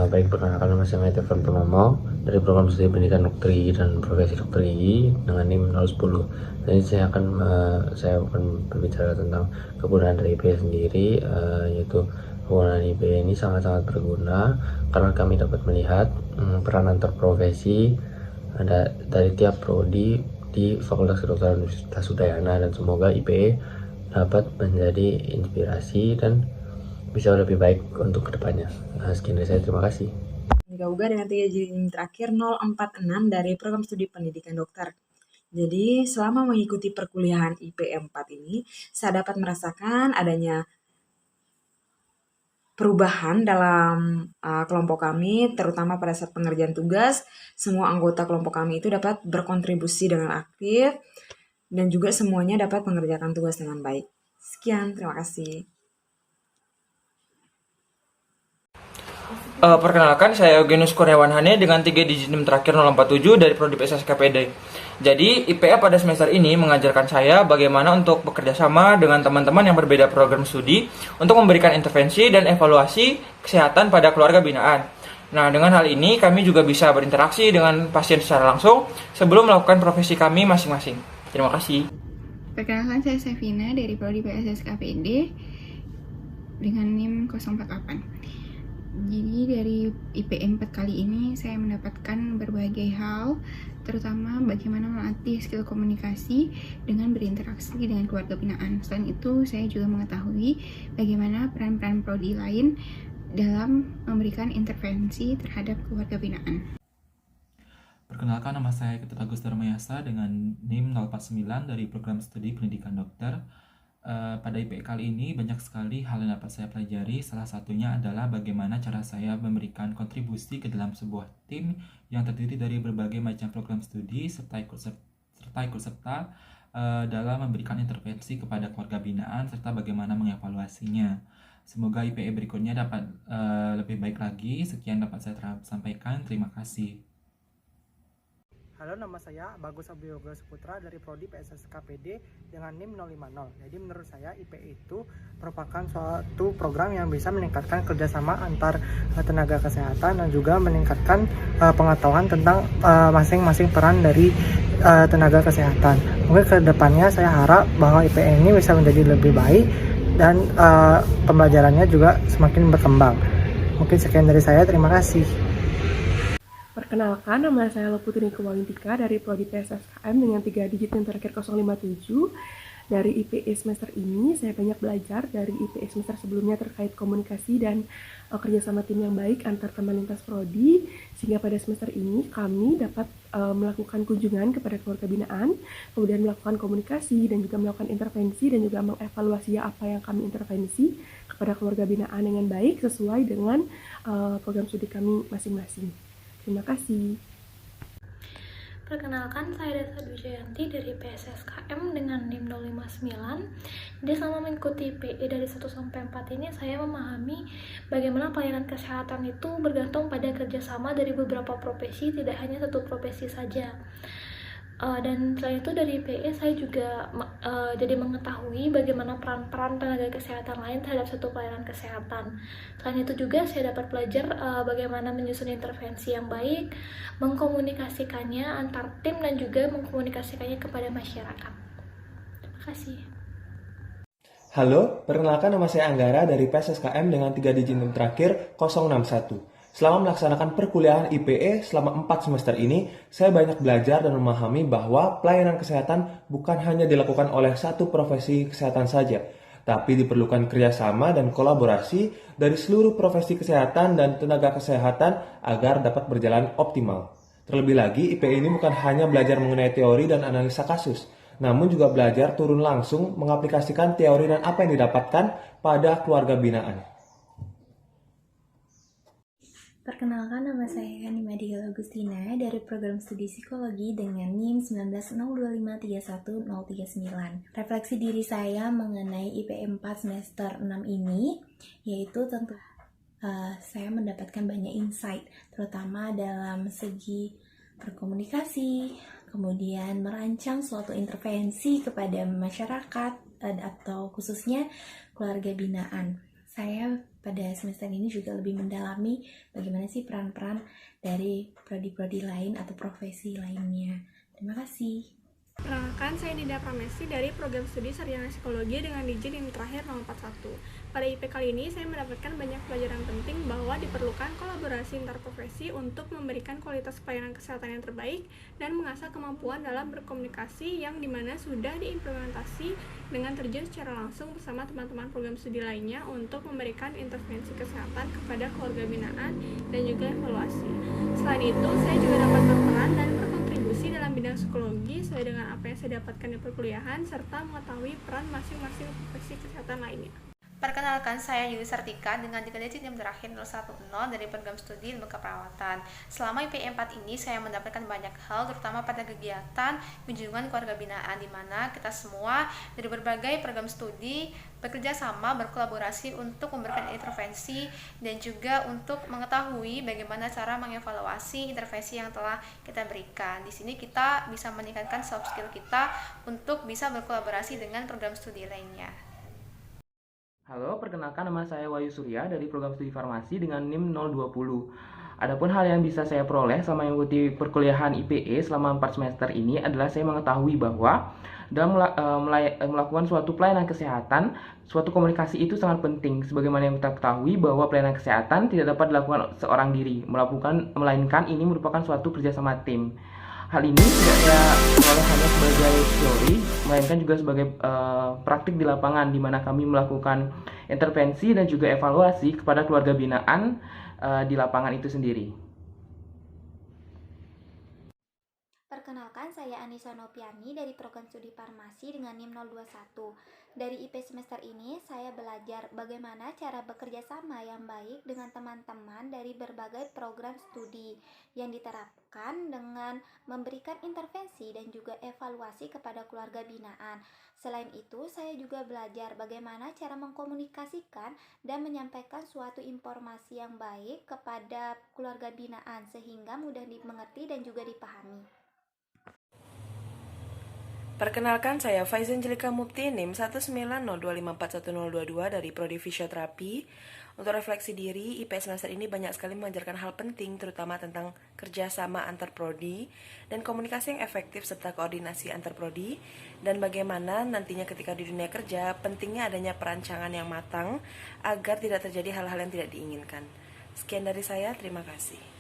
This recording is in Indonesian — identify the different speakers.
Speaker 1: Baik, perkenalkan nama saya Evan Purnomo dari program studi pendidikan dokter gigi dan profesi dokter gigi dengan NIM 010. Jadi saya akan berbicara tentang kegunaan dari IPE sendiri, yaitu kegunaan IPE ini sangat-sangat berguna karena kami dapat melihat peran antar profesi ada dari tiap prodi di Fakultas Kedokteran Universitas Udayana, dan semoga IPE dapat menjadi inspirasi dan bisa lebih baik untuk kedepannya. Sekian dari saya, terima kasih.
Speaker 2: Uga dengan 3 digit terakhir 046 dari program studi pendidikan dokter. Jadi selama mengikuti perkuliahan IPE 4 ini, saya dapat merasakan adanya perubahan dalam kelompok kami, terutama pada saat pengerjaan tugas. Semua anggota kelompok kami itu dapat berkontribusi dengan aktif dan juga semuanya dapat mengerjakan tugas dengan baik. Sekian, terima kasih.
Speaker 3: Perkenalkan, saya Eugenus Kurniawan Hane dengan 3 digit NIM terakhir 047 dari Prodi PSSKPD. Jadi, IPA pada semester ini mengajarkan saya bagaimana untuk bekerja sama dengan teman-teman yang berbeda program studi untuk memberikan intervensi dan evaluasi kesehatan pada keluarga binaan. Nah, dengan hal ini kami juga bisa berinteraksi dengan pasien secara langsung sebelum melakukan profesi kami masing-masing. Terima kasih.
Speaker 4: Perkenalkan, saya Sevina dari Prodi PSSKPD dengan NIM 048. Jadi dari IPE 4 kali ini saya mendapatkan berbagai hal, terutama bagaimana melatih skill komunikasi dengan berinteraksi dengan keluarga binaan. Selain itu, saya juga mengetahui bagaimana peran-peran prodi lain dalam memberikan intervensi terhadap keluarga binaan.
Speaker 5: Perkenalkan, nama saya Ketut Agus Darmayasa dengan NIM 049 dari program studi pendidikan dokter. Pada IPE kali ini banyak sekali hal yang dapat saya pelajari. Salah satunya adalah bagaimana cara saya memberikan kontribusi ke dalam sebuah tim yang terdiri dari berbagai macam program studi serta ikut serta dalam memberikan intervensi kepada keluarga binaan serta bagaimana mengevaluasinya. Semoga IPE berikutnya dapat lebih baik lagi. Sekian dapat saya sampaikan. Terima kasih.
Speaker 6: Halo, nama saya Bagus Abdiyoga Saputra dari Prodi PSSKPD dengan NIM 050. Jadi menurut saya IPE itu merupakan suatu program yang bisa meningkatkan kerjasama antar tenaga kesehatan dan juga meningkatkan pengetahuan tentang masing-masing peran dari tenaga kesehatan. Mungkin ke depannya saya harap bahwa IPE ini bisa menjadi lebih baik dan pembelajarannya juga semakin berkembang. Mungkin sekian dari saya, terima kasih.
Speaker 7: Perkenalkan, nama saya Leputri Nikuwalintika dari Prodi PSSKM dengan 3 digit yang terakhir 057. Dari IPE semester ini, saya banyak belajar dari IPE semester sebelumnya terkait komunikasi dan kerjasama tim yang baik antar teman lintas prodi, sehingga pada semester ini kami dapat melakukan kunjungan kepada keluarga binaan, kemudian melakukan komunikasi dan juga melakukan intervensi dan juga mengevaluasi apa yang kami intervensi kepada keluarga binaan dengan baik sesuai dengan program studi kami masing-masing. Terima kasih.
Speaker 8: Perkenalkan, saya Desa Wijayanti dari PSSKM dengan NIM 059. Jadi selama mengikuti PE dari 1 sampai 4 ini, saya memahami bagaimana pelayanan kesehatan itu bergantung pada kerjasama dari beberapa profesi, tidak hanya satu profesi saja. Dan selain itu dari PE saya juga jadi mengetahui bagaimana peran-peran tenaga kesehatan lain terhadap satu pelayanan kesehatan. Selain itu juga saya dapat belajar bagaimana menyusun intervensi yang baik, mengkomunikasikannya antar tim dan juga mengkomunikasikannya kepada masyarakat. Terima kasih.
Speaker 9: Halo, perkenalkan nama saya Anggara dari PSSKM dengan 3 digit NIM terakhir 061. Selama melaksanakan perkuliahan IPE selama 4 semester ini, saya banyak belajar dan memahami bahwa pelayanan kesehatan bukan hanya dilakukan oleh satu profesi kesehatan saja, tapi diperlukan kerjasama dan kolaborasi dari seluruh profesi kesehatan dan tenaga kesehatan agar dapat berjalan optimal. Terlebih lagi, IPE ini bukan hanya belajar mengenai teori dan analisa kasus, namun juga belajar turun langsung mengaplikasikan teori dan apa yang didapatkan pada keluarga binaan.
Speaker 10: Perkenalkan, nama saya Nimadika Agustina dari program studi psikologi dengan NIM 1902531039. Refleksi diri saya mengenai IPE 4 semester 6 ini, yaitu tentu saya mendapatkan banyak insight, terutama dalam segi berkomunikasi, kemudian merancang suatu intervensi kepada masyarakat atau khususnya keluarga binaan. Saya pada semester ini juga lebih mendalami bagaimana sih peran-peran dari prodi-prodi lain atau profesi lainnya. Terima kasih.
Speaker 11: Perkenalkan, saya Dinda Pramesti dari program studi Sarjana Psikologi dengan digit NIM terakhir 041. Pada IP kali ini, saya mendapatkan banyak pelajaran penting bahwa diperlukan kolaborasi antar profesi untuk memberikan kualitas pelayanan kesehatan yang terbaik dan mengasah kemampuan dalam berkomunikasi yang dimana sudah diimplementasi dengan terjun secara langsung bersama teman-teman program studi lainnya untuk memberikan intervensi kesehatan kepada keluarga binaan dan juga evaluasi. Selain itu, saya juga dapat berperan dan berkontribusi dalam bidang psikologi sesuai dengan apa yang saya dapatkan di perkuliahan serta mengetahui peran masing-masing profesi kesehatan lainnya.
Speaker 12: Perkenalkan, saya Yuli Sartika dengan digit NIM terakhir 010 dari program studi ilmu keperawatan. Selama IP 4 ini saya mendapatkan banyak hal, terutama pada kegiatan kunjungan keluarga binaan, di mana kita semua dari berbagai program studi bekerja sama, berkolaborasi untuk memberikan intervensi dan juga untuk mengetahui bagaimana cara mengevaluasi intervensi yang telah kita berikan. Di sini kita bisa meningkatkan soft skill kita untuk bisa berkolaborasi dengan program studi lainnya.
Speaker 3: Halo, perkenalkan nama saya Wahyu Surya dari program studi farmasi dengan NIM 020. Adapun hal yang bisa saya peroleh selama mengikuti perkuliahan IPE selama 4 semester ini adalah saya mengetahui bahwa dalam melakukan suatu pelayanan kesehatan, suatu komunikasi itu sangat penting. Sebagaimana yang kita ketahui bahwa pelayanan kesehatan tidak dapat dilakukan seorang diri, melainkan ini merupakan suatu kerjasama tim. Hal ini tidak saya peroleh hanya sebagai teori, melainkan juga sebagai praktik di lapangan, di mana kami melakukan intervensi dan juga evaluasi kepada keluarga binaan di lapangan itu sendiri.
Speaker 13: Perkenalkan, saya Anissa Nopiani dari program studi farmasi dengan NIM 021. Dari IP semester ini, saya belajar bagaimana cara bekerja sama yang baik dengan teman-teman dari berbagai program studi yang diterapkan dengan memberikan intervensi dan juga evaluasi kepada keluarga binaan. Selain itu, saya juga belajar bagaimana cara mengkomunikasikan dan menyampaikan suatu informasi yang baik kepada keluarga binaan sehingga mudah dimengerti dan juga dipahami.
Speaker 14: Perkenalkan, saya Faizan Jelika Mupti, NIM 19025410022 dari Prodi Fisioterapi. Untuk refleksi diri, IP semester ini banyak sekali mengajarkan hal penting, terutama tentang kerjasama antar prodi dan komunikasi yang efektif serta koordinasi antar prodi, dan bagaimana nantinya ketika di dunia kerja, pentingnya adanya perancangan yang matang agar tidak terjadi hal-hal yang tidak diinginkan. Sekian dari saya, terima kasih.